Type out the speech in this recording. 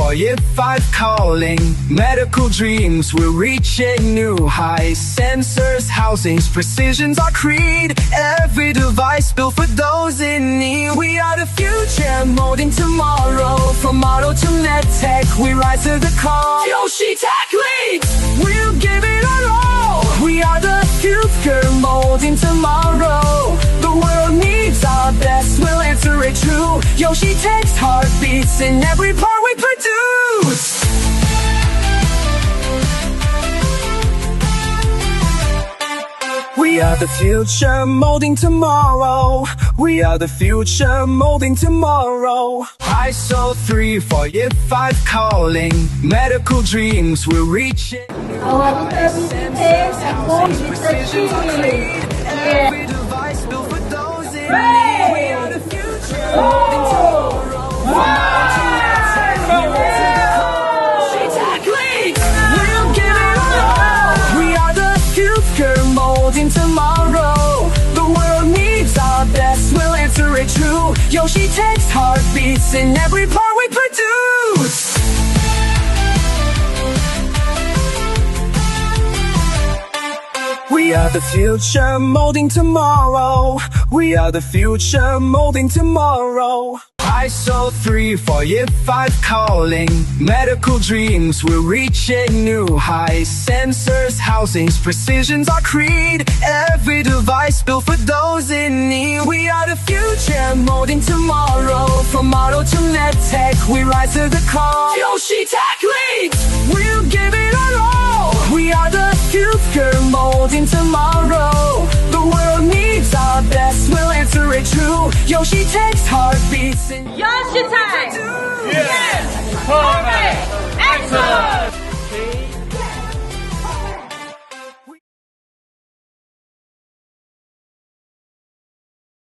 5 calling. Medical dreams, we're reaching new heights. Sensors, housings, precision's our creed. Every device built for those in need. We are the future, molding tomorrow. From auto to medtech, we rise to the call. Yoshitec leads, we'll give it our all. We are the future, molding tomorrow. The world needs our best, we'll answer it true. Yoshitec's heartbeats in every part we produce. We are the future, molding tomorrow. We are the future, molding tomorrow. ISO 345 calling. Medical dreams, we're reaching. Our precision Precision's our creed. Every device built for those in need. We are the future, molding tomorrow. Yoshitec leads, we'll give it all. We are the future, molding tomorrow. The world needs our best, we'll answer it true. Yoshitec's heartbeats in every part we produce. We are the future, molding tomorrow. We are the future, molding tomorrow. ISO 345 calling. Medical dreams, we're reaching new heights. Sensors, housings, precision's our creed. Every device built for those in need. We are the future, molding tomorrow. From auto to medtech, we rise to the call. Yoshitec leads, we'll give it our all. We are the future, molding tomorrow. The world needs our best, we'll answer it true. Yoshitec's heartbeats in Yoshitec! Yes!